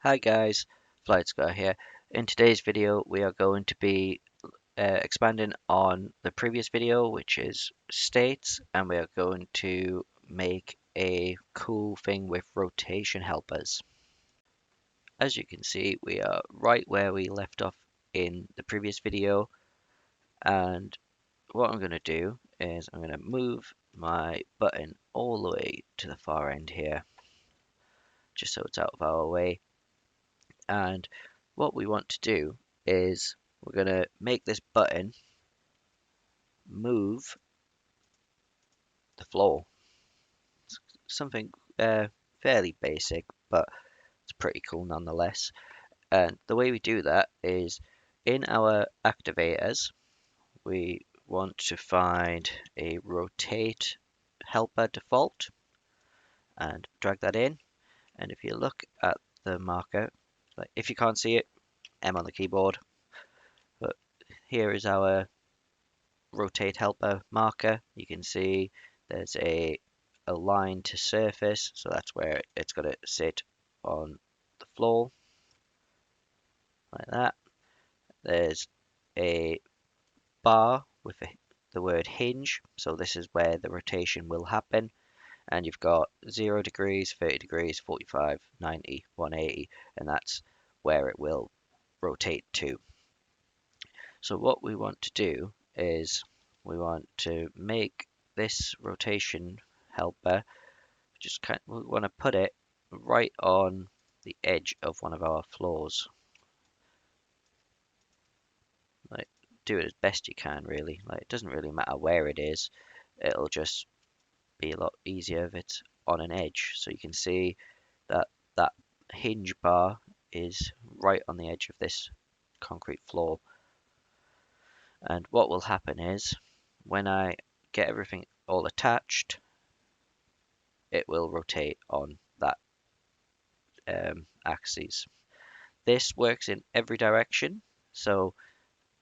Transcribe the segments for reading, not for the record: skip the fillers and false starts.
Hi guys, Fliteska here. In today's video we are going to be expanding on the previous video, which is states, and we are going to make a cool thing with rotation helpers. As you can see, we are right where we left off in the previous video, and what I'm going to do is I'm going to move my button all the way to the far end here, just so it's out of our way. And what we want to do is we're going to make this button move the floor. Something fairly basic, but it's pretty cool nonetheless. And the way we do that is in our activators, we want to find a rotate helper default and drag that in. And if you look at the marker, like if you can't see it, M on the keyboard, but here is our rotate helper marker. You can see there's a line to surface, so that's where it's got to sit on the floor, like that. There's a bar with the word hinge, so this is where the rotation will happen. And you've got 0 degrees, 30 degrees, 45, 90, 180, and that's where it will rotate to. So what we want to do is we want to make this rotation helper, we want to put it right on the edge of one of our floors. Like, do it as best you can, really. Like, it doesn't really matter where it is. It'll just be a lot easier if it's on an edge. So you can see that that hinge bar is right on the edge of this concrete floor. And what will happen is when I get everything all attached, it will rotate on that axis. This works in every direction, so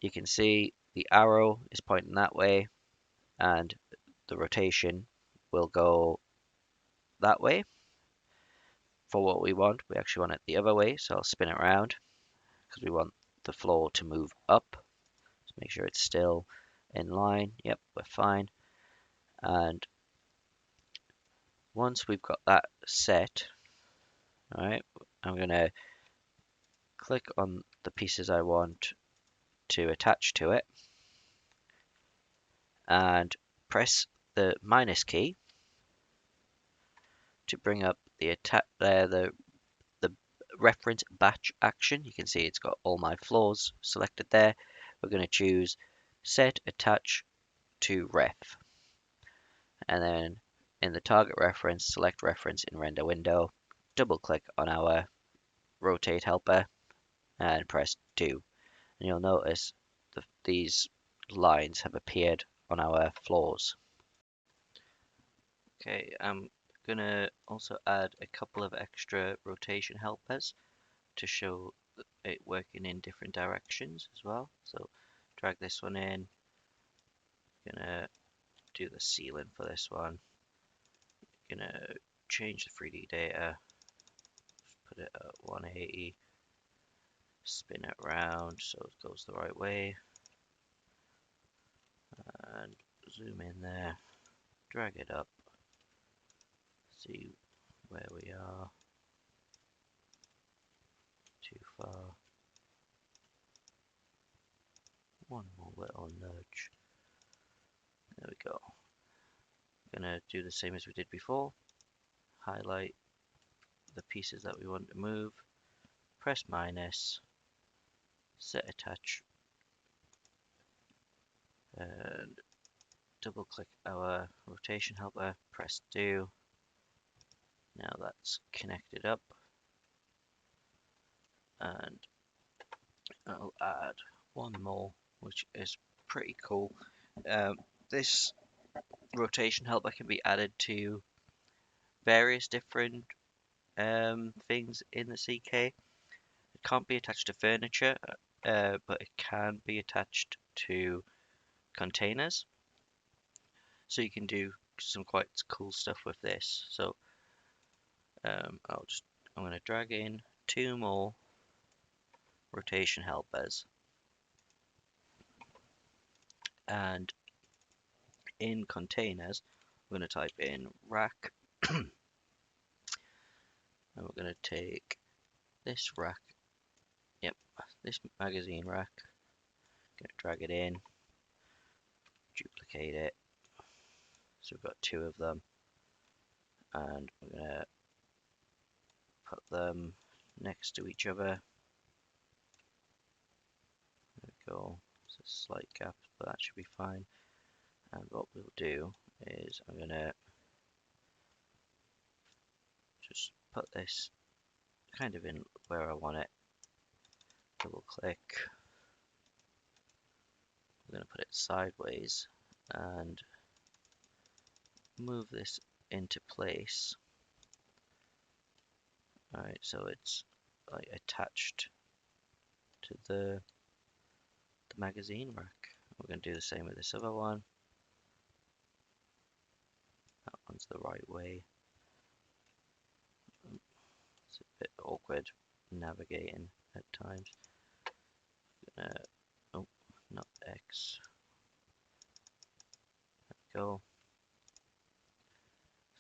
you can see the arrow is pointing that way, and the rotation will go that way. For what we want, we actually want it the other way, so I'll spin it around because we want the floor to move up. So make sure it's still in line. Yep, we're fine. And once we've got that set, all right, I'm going to click on the pieces I want to attach to it and press the minus key to bring up the reference batch action. You can see it's got all my floors selected there. We're going to choose set attach to ref, and then in the target reference, select reference in render window, double click on our rotate helper and press do, and you'll notice these lines have appeared on our floors. Okay, I'm gonna also add a couple of extra rotation helpers to show it working in different directions as well. So drag this one in, gonna do the ceiling for this one, gonna change the 3D data, put it at 180, spin it around so it goes the right way, and zoom in there, drag it up, see where we are, too far, one more little nudge, there we go. Gonna do the same as we did before, highlight the pieces that we want to move, press minus, set attach, and double click our rotation helper, press do. Now that's connected up, and I'll add one more, which is pretty cool. This rotation helper can be added to various different things in the CK. It can't be attached to furniture, but it can be attached to containers. So you can do some quite cool stuff with this. So I'm going to drag in 2 more rotation helpers, and in containers we're going to type in rack, and we're going to take this rack, yep, this magazine rack, going to drag it in, duplicate it, so we've got 2 of them, and we're going to put them next to each other. There we go. There's a slight gap, but that should be fine. And what we'll do is I'm going to just put this kind of in where I want it. Double click. We're going to put it sideways and move this into place. Alright, so it's like attached to the magazine rack. We're going to do the same with this other one. That one's the right way. It's a bit awkward navigating at times. Oh, not X. There we go.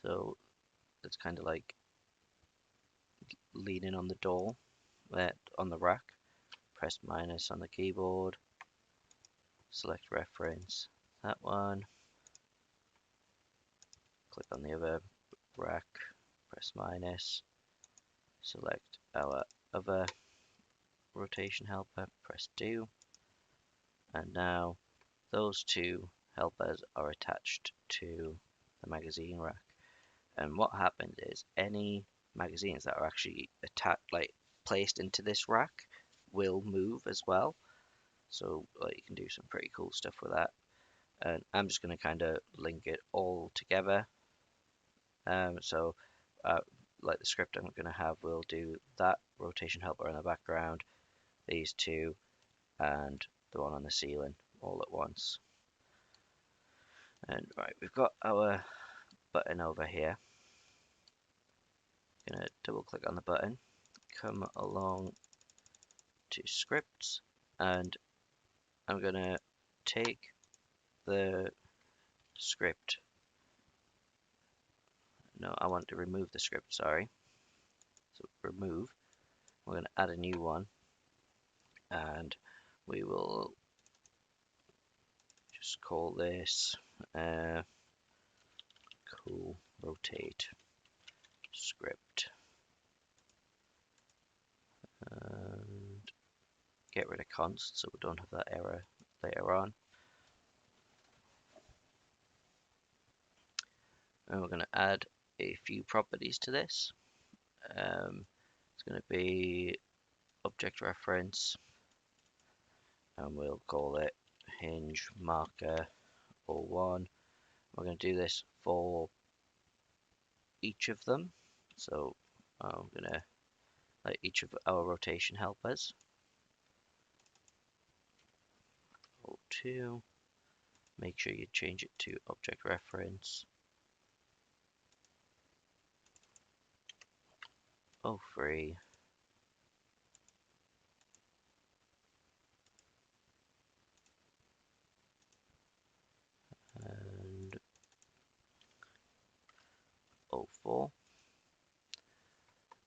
So it's kind of like leaning on the door, on the rack. Press minus on the keyboard. Select reference. That one. Click on the other rack. Press minus. Select our other rotation helper. Press do. And now those 2 helpers are attached to the magazine rack. And what happens is any magazines that are actually placed into this rack will move as well. So you can do some pretty cool stuff with that. And I'm just going to kind of link it all together. So like the script I'm going to have will do that rotation helper in the background, these 2, and the one on the ceiling all at once. And right, we've got our button over here. Going to double click on the button, come along to scripts, and I'm going to take the script. No, I want to remove the script, sorry. So remove. We're going to add a new one, and we will just call this cool rotate script, and get rid of const so we don't have that error later on. And we're going to add a few properties to this. It's going to be object reference, and we'll call it hinge marker 01. We're going to do this for each of them. So I'm going to like each of our rotation helpers. 02. Make sure you change it to object reference. 03. And 04.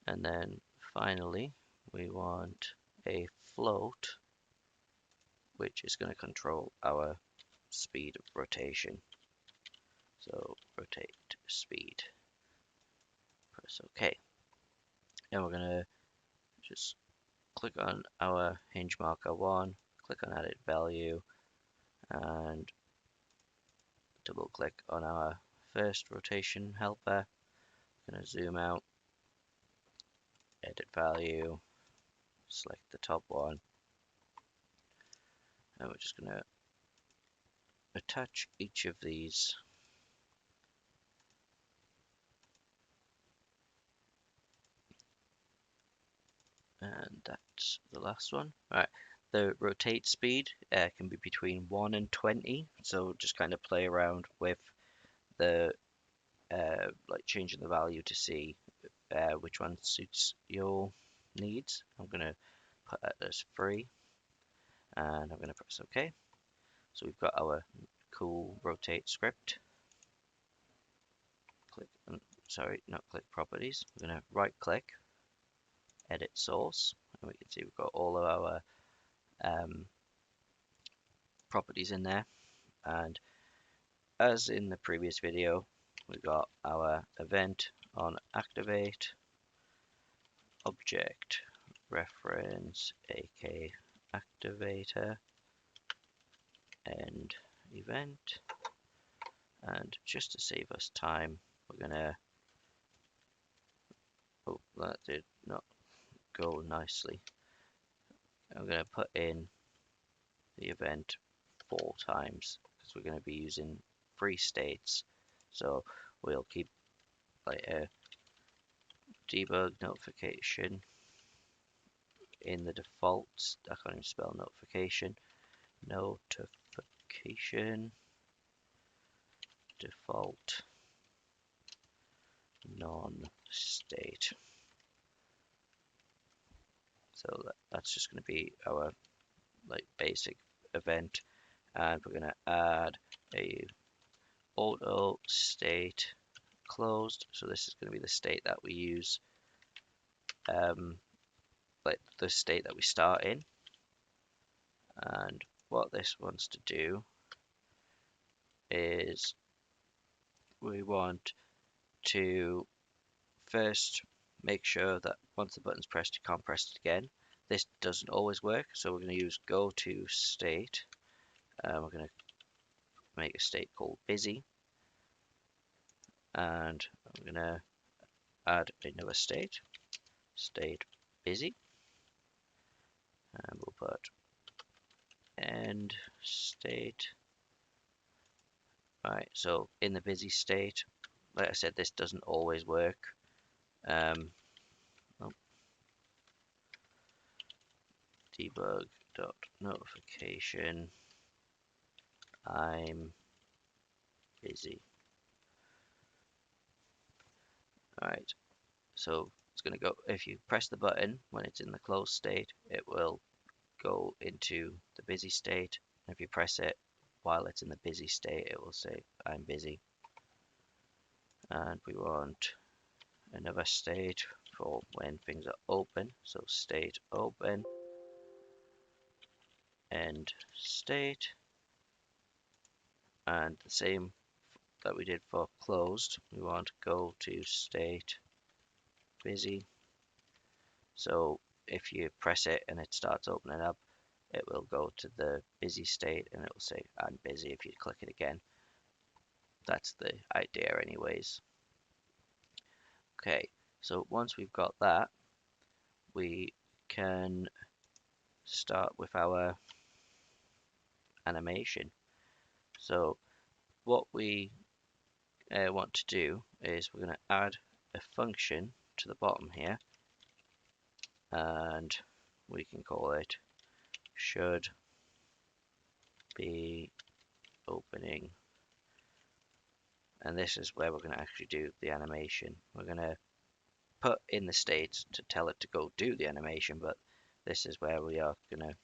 And then finally we want a float, which is going to control our speed of rotation. So rotate speed. Press OK. Now we're going to just click on our hinge marker 1, click on edit value, and double click on our first rotation helper. I'm going to zoom out, edit value, select the top one, and we're just going to attach each of these. And that's the last one. All right, the rotate speed can be between 1 and 20, so just kind of play around with the like changing the value to see which one suits your needs. I'm going to put it as free, and I'm going to press OK. So we've got our cool rotate script. Click, sorry, not click properties. We're going to right click, edit source, and we can see we've got all of our properties in there. And as in the previous video, we got our event on activate, object reference, AK activator, end event. And just to save us time, we're gonna, oh, that did not go nicely. I'm gonna put in the event 4 times because we're gonna be using 3 states. So we'll keep like a debug notification in the defaults. I can't even spell notification. Notification default non-state. So that's just going to be our like basic event, and we're going to add a auto state closed. So this is going to be the state that we use, like the state that we start in. And what this wants to do is we want to first make sure that once the button's pressed, you can't press it again. This doesn't always work, so we're going to use go to state. We're going to make a state called busy, and I'm going to add another state, state busy, and we'll put end state. Right, so in the busy state, like I said, this doesn't always work. Oh, debug dot notification, I'm busy. Alright, so it's going to go, if you press the button when it's in the closed state, it will go into the busy state. If you press it while it's in the busy state, it will say I'm busy. And we want another state for when things are open, so state open, end state, and the same that we did for closed, we want go to state busy. So if you press it and it starts opening up, it will go to the busy state and it will say I'm busy if you click it again. That's the idea anyways. Okay, so once we've got that, we can start with our animation. So what we want to do is we're going to add a function to the bottom here, and we can call it should be opening, and this is where we're going to actually do the animation. We're going to put in the states to tell it to go do the animation, but this is where we are going to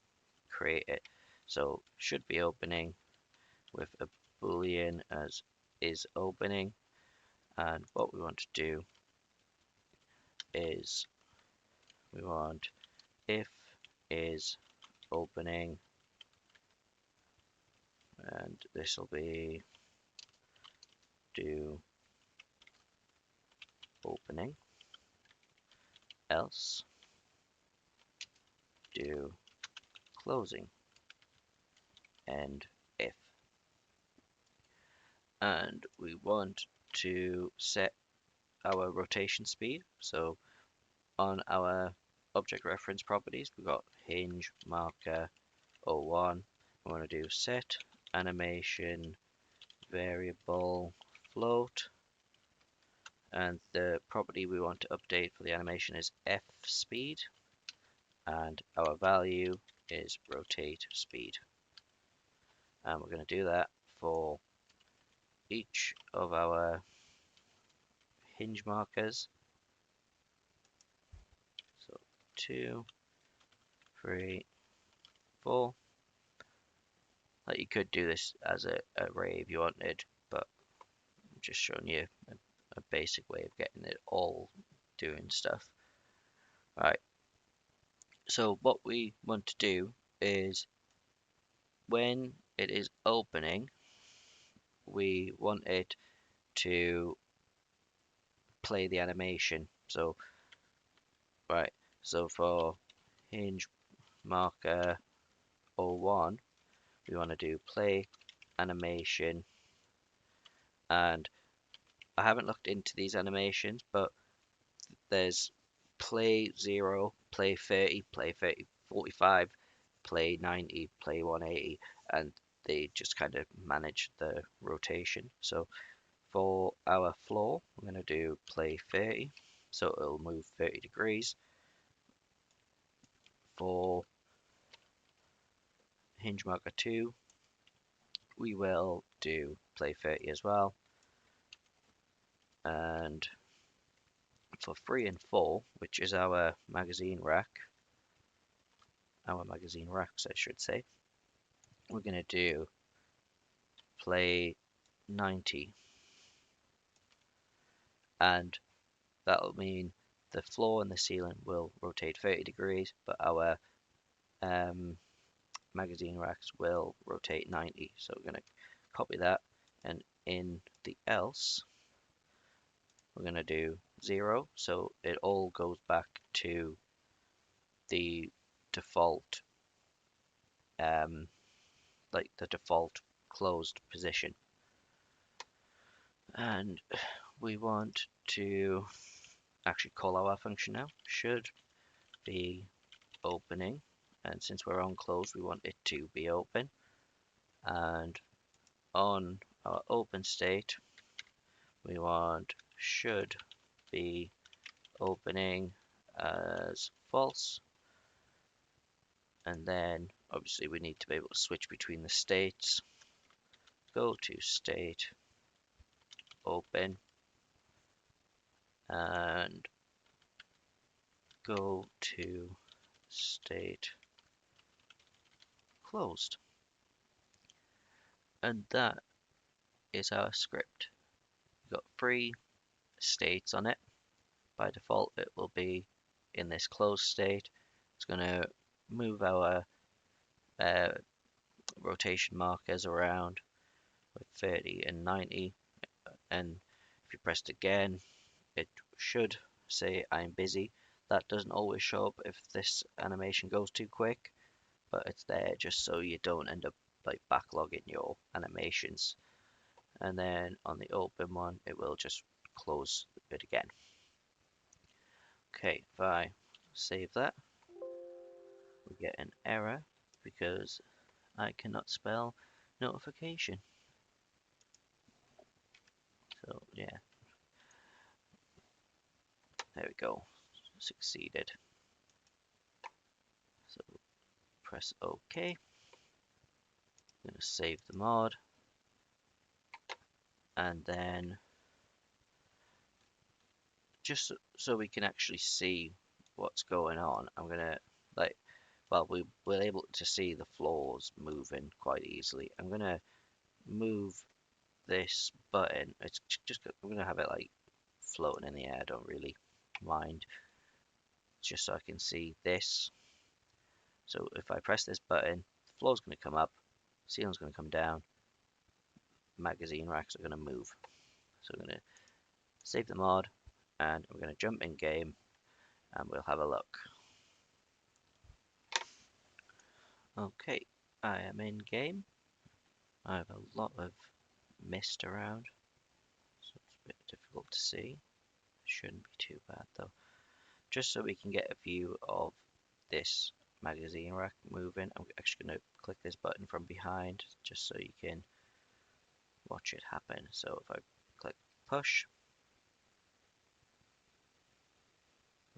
create it. So should be opening with a boolean as is opening, and what we want to do is we want if is opening, and this will be do opening, else do closing, and if. And we want to set our rotation speed. So on our object reference properties, we've got hinge marker 01. We want to do set animation variable float, and the property we want to update for the animation is f speed, and our value is rotate speed. And we're going to do that for each of our hinge markers. So 2, 3, 4. Like you could do this as a array if you wanted, but I'm just showing you a basic way of getting it all doing stuff. Right, so what we want to do is when it is opening, we want it to play the animation. So, right, so for hinge marker 01, we want to do play animation, and I haven't looked into these animations, but there's play 0, play 30, play 30, 45, play 90, play 180, and they just kind of manage the rotation. So for our floor, we're going to do play 30, so it'll move 30 degrees. For hinge marker 2, we will do play 30 as well. And for 3 and 4, which is our magazine racks, I should say, we're going to do play 90, and that'll mean the floor and the ceiling will rotate 30 degrees, but our magazine racks will rotate 90. So we're going to copy that, and in the else, we're going to do 0, so it all goes back to the default, like the default closed position. And we want to actually call our function now. Should be opening, and since we're on close, we want it to be open. And on our open state, we want should be opening as false. And then obviously we need to be able to switch between the states. Go to state open and go to state closed. And that is our script. We've got 3 states on it. By default, it will be in this closed state. It's going to move our rotation markers around with 30 and 90, and if you pressed again, it should say I'm busy. That doesn't always show up if this animation goes too quick, but it's there just so you don't end up like backlogging your animations. And then on the open one, it will just close it again. Okay, if I save that, we get an error because I cannot spell notification. So yeah, there we go, succeeded. So press OK. I'm going to save the mod, and then just so we can actually see what's going on, I'm gonna well, we're able to see the floors moving quite easily. I'm gonna move this button. It's just I'm gonna have it like floating in the air. I don't really mind, just so I can see this. So if I press this button, the floor's gonna come up, ceiling's gonna come down, magazine racks are gonna move. So I'm gonna save the mod, and we're gonna jump in game, and we'll have a look. Okay, I am in game. I have a lot of mist around, so it's a bit difficult to see. Shouldn't be too bad though. Just so we can get a view of this magazine rack moving, I'm actually going to click this button from behind just so you can watch it happen. So if I click push,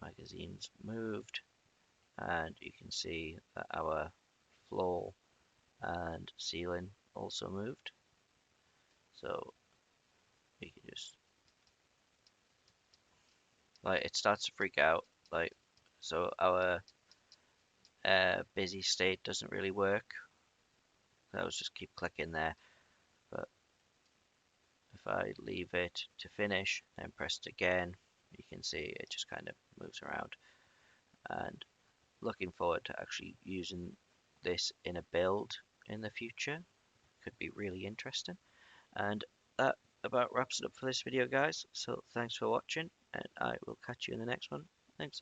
magazine's moved, and you can see that our floor and ceiling also moved. So we can just, like, it starts to freak out, like, so our busy state doesn't really work. I was just keep clicking there, but if I leave it to finish and press it again, you can see it just kind of moves around. And looking forward to actually using this in a build in the future. Could be really interesting. And that about wraps it up for this video, guys. So thanks for watching, and I will catch you in the next one. Thanks.